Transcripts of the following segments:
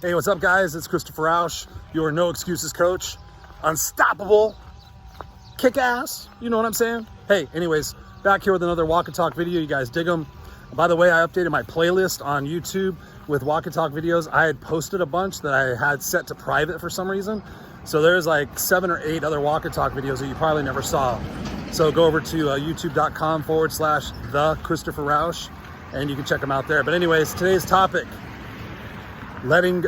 Hey, what's up, guys? It's Christopher Rausch, your no excuses coach. Unstoppable, kick-ass, you know what I'm saying? Hey, anyways, back here with another walk and talk video. You guys dig them? By the way, I updated my playlist on YouTube with walk and talk videos. I had posted a bunch that I had set to private for some reason. So there's like 7 or 8 other walk and talk videos that you probably never saw. So go over to youtube.com/the Christopher Rausch and you can check them out there. But anyways, today's topic, giving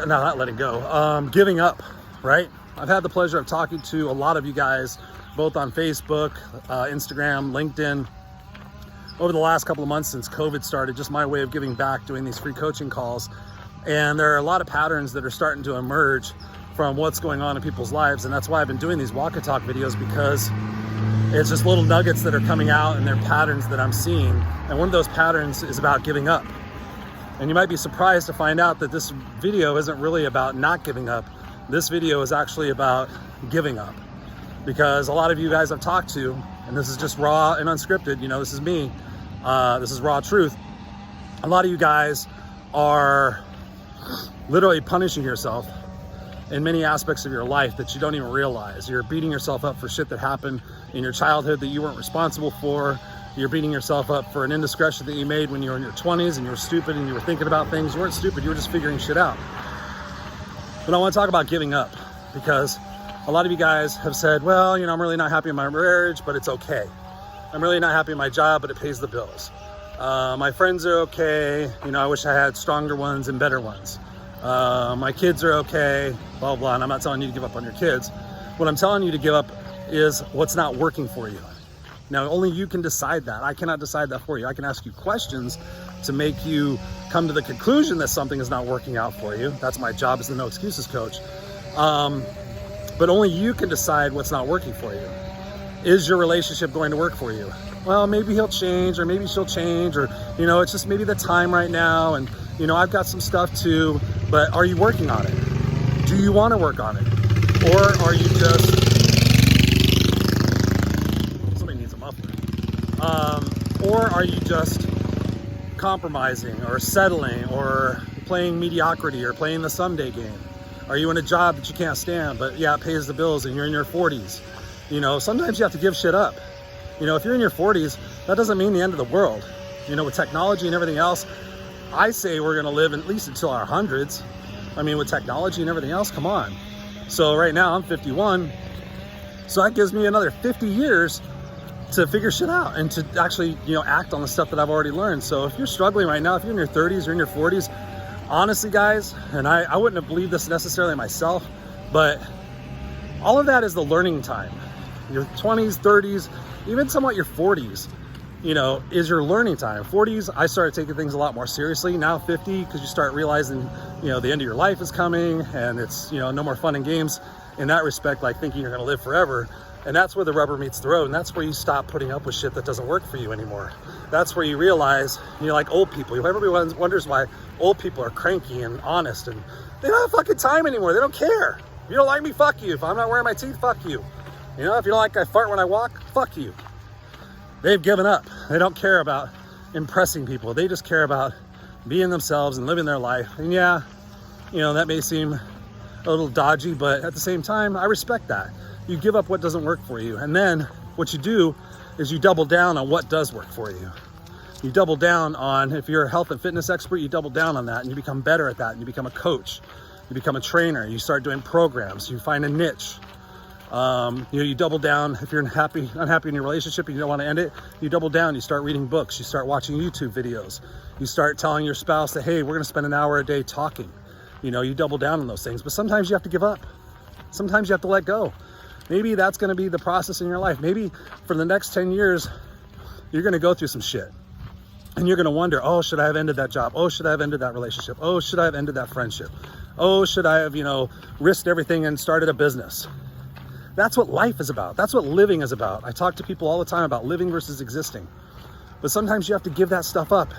up, right? I've had the pleasure of talking to a lot of you guys, both on Facebook, Instagram, LinkedIn, over the last couple of months since COVID started, just my way of giving back, doing these free coaching calls. And there are a lot of patterns that are starting to emerge from what's going on in people's lives. And that's why I've been doing these walk and talk videos, because it's just little nuggets that are coming out and they're patterns that I'm seeing. And one of those patterns is about giving up. And you might be surprised to find out that this video isn't really about not giving up. This video is actually about giving up. Because a lot of you guys I've talked to, and this is just raw and unscripted, you know, this is me, this is raw truth. A lot of you guys are literally punishing yourself in many aspects of your life that you don't even realize. You're beating yourself up for shit that happened in your childhood that you weren't responsible for. You're beating yourself up for an indiscretion that you made when you were in your 20s and you were stupid and you were thinking about things. You weren't stupid, you were just figuring shit out. But I want to talk about giving up, because a lot of you guys have said, well, you know, I'm really not happy in my marriage, but it's okay. I'm really not happy in my job, but it pays the bills. My friends are okay. You know, I wish I had stronger ones and better ones. My kids are okay, blah, blah. And I'm not telling you to give up on your kids. What I'm telling you to give up is what's not working for you. Now, only you can decide that. I cannot decide that for you. I can ask you questions to make you come to the conclusion that something is not working out for you. That's my job as the no excuses coach. But only you can decide what's not working for you. Is your relationship going to work for you? Well, maybe he'll change, or maybe she'll change, or, you know, it's just maybe the time right now. And, you know, I've got some stuff too, but are you working on it? Do you want to work on it? Or are you just, somebody needs a muffler. Or are you just compromising or settling or playing mediocrity or playing the someday game? Are you in a job that you can't stand, but yeah, it pays the bills and you're in your 40s? You know, sometimes you have to give shit up. You know, if you're in your 40s, that doesn't mean the end of the world. You know, with technology and everything else, I say we're gonna live at least until our hundreds. I mean, with technology and everything else, come on. So right now I'm 51. So that gives me another 50 years to figure shit out and to actually, you know, act on the stuff that I've already learned. So if you're struggling right now, if you're in your 30s or in your 40s, honestly, guys, and I wouldn't have believed this necessarily myself, but all of that is the learning time. Your 20s, 30s, even somewhat your 40s, you know, is your learning time. 40s, I started taking things a lot more seriously. Now 50, because you start realizing, you know, the end of your life is coming and it's, you know, no more fun and games in that respect, like thinking you're gonna live forever. And that's where the rubber meets the road. And that's where you stop putting up with shit that doesn't work for you anymore. That's where you realize, you're like old people. Everybody wonders why old people are cranky and honest and they don't have fucking time anymore. They don't care. If you don't like me, fuck you. If I'm not wearing my teeth, fuck you. You know, if you don't like I fart when I walk, fuck you. They've given up. They don't care about impressing people. They just care about being themselves and living their life. And yeah, you know, that may seem a little dodgy, but at the same time, I respect that. You give up what doesn't work for you. And then what you do is you double down on what does work for you. You double down on, if you're a health and fitness expert, you double down on that and you become better at that and you become a coach. You become a trainer. You start doing programs. You find a niche. You know, you double down. If you're unhappy in your relationship and you don't want to end it, you double down. You start reading books. You start watching YouTube videos. You start telling your spouse that, hey, we're going to spend an hour a day talking. You know, you double down on those things. But sometimes you have to give up. Sometimes you have to let go. Maybe that's going to be the process in your life. Maybe for the next 10 years, you're going to go through some shit. And you're going to wonder, oh, should I have ended that job? Oh, should I have ended that relationship? Oh, should I have ended that friendship? Oh, should I have, you know, risked everything and started a business? That's what life is about. That's what living is about. I talk to people all the time about living versus existing. But sometimes you have to give that stuff up.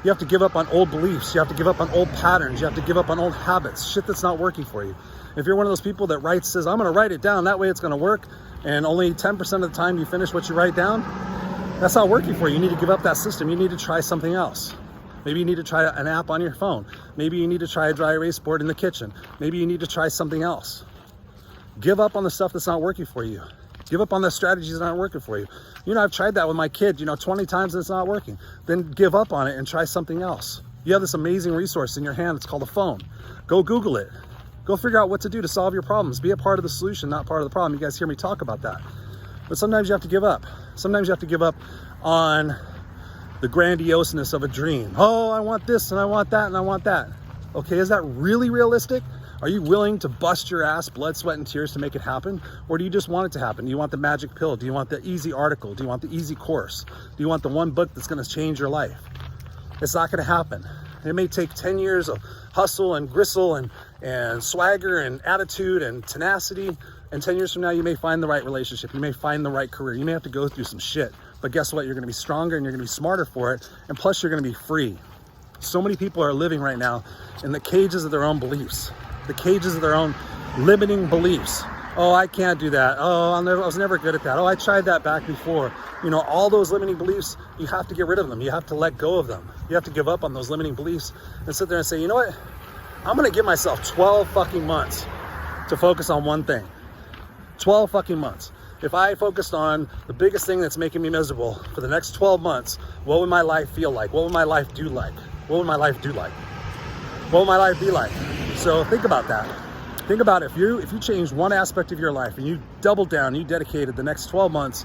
You have to give up on old beliefs. You have to give up on old patterns. You have to give up on old habits, shit that's not working for you. If you're one of those people that says, I'm going to write it down, that way it's going to work, and only 10% of the time you finish what you write down, that's not working for you. You need to give up that system. You need to try something else. Maybe you need to try an app on your phone. Maybe you need to try a dry erase board in the kitchen. Maybe you need to try something else. Give up on the stuff that's not working for you. Give up on the strategies that aren't working for you. You know, I've tried that with my kid, 20 times and it's not working. Then give up on it and try something else. You have this amazing resource in your hand. It's called a phone. Go Google it. Go figure out what to do to solve your problems. Be a part of the solution, not part of the problem. You guys hear me talk about that. But sometimes you have to give up. Sometimes you have to give up on the grandioseness of a dream. Oh, I want this and I want that and I want that. Okay, is that really realistic? Are you willing to bust your ass, blood, sweat, and tears to make it happen? Or do you just want it to happen? Do you want the magic pill? Do you want the easy article? Do you want the easy course? Do you want the one book that's gonna change your life? It's not gonna happen. It may take 10 years of hustle and gristle and swagger and attitude and tenacity. And 10 years from now, you may find the right relationship. You may find the right career. You may have to go through some shit. But guess what? You're gonna be stronger and you're gonna be smarter for it. And plus, you're gonna be free. So many people are living right now in the cages of their own beliefs, the cages of their own limiting beliefs. Oh, I can't do that. Oh, I was never good at that. Oh, I tried that back before. All those limiting beliefs, you have to get rid of them. You have to let go of them. You have to give up on those limiting beliefs and sit there and say, you know what? I'm gonna give myself 12 fucking months to focus on one thing. 12 fucking months. If I focused on the biggest thing that's making me miserable for the next 12 months, what would my life feel like? What would my life do like? What would my life do like? What would my life be like? So think about that. Think about if you changed one aspect of your life and you doubled down, you dedicated the next 12 months,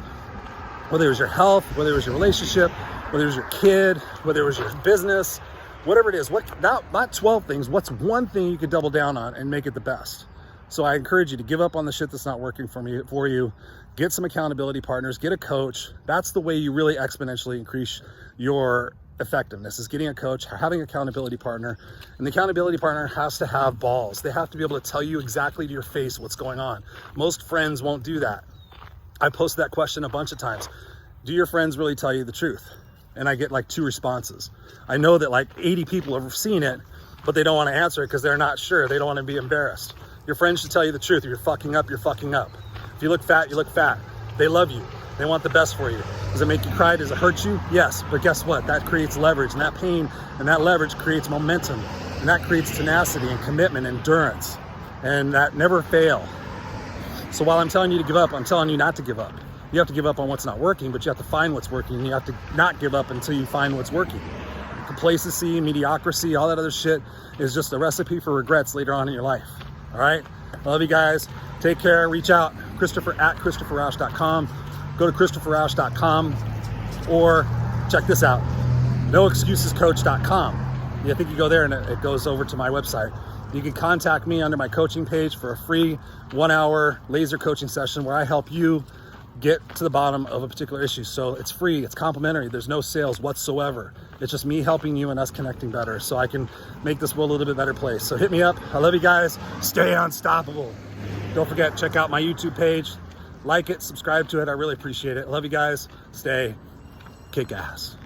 whether it was your health, whether it was your relationship, whether it was your kid, whether it was your business, whatever it is, not 12 things, what's one thing you could double down on and make it the best? So I encourage you to give up on the shit that's not working for you. Get some accountability partners, get a coach. That's the way you really exponentially increase your effectiveness, is getting a coach, having an accountability partner. And the accountability partner has to have balls. They have to be able to tell you exactly to your face what's going on. Most friends won't do that. I posted that question a bunch of times. Do your friends really tell you the truth? And I get like 2 responses. I know that like 80 people have seen it, but they don't want to answer it because they're not sure. They don't want to be embarrassed. Your friends should tell you the truth. If you're fucking up, you're fucking up. If you look fat, you look fat. They love you. They want the best for you. Does it make you cry? Does it hurt you? Yes, but guess what? That creates leverage, and that pain and that leverage creates momentum, and that creates tenacity and commitment, endurance, and that never fail. So while I'm telling you to give up, I'm telling you not to give up. You have to give up on what's not working, but you have to find what's working, and you have to not give up until you find what's working. Complacency, mediocrity, all that other shit is just a recipe for regrets later on in your life. All right? I love you guys. Take care. Reach out. Christopher@ChristopherRausch.com. Go to ChristopherRausch.com or check this out, noexcusescoach.com. I think you go there and it goes over to my website. You can contact me under my coaching page for a free 1-hour laser coaching session where I help you get to the bottom of a particular issue. So it's free, it's complimentary, there's no sales whatsoever. It's just me helping you and us connecting better so I can make this world a little bit better place. So hit me up. I love you guys. Stay unstoppable. Don't forget, check out my YouTube page. Like it, subscribe to it. I really appreciate it. Love you guys. Stay kick ass.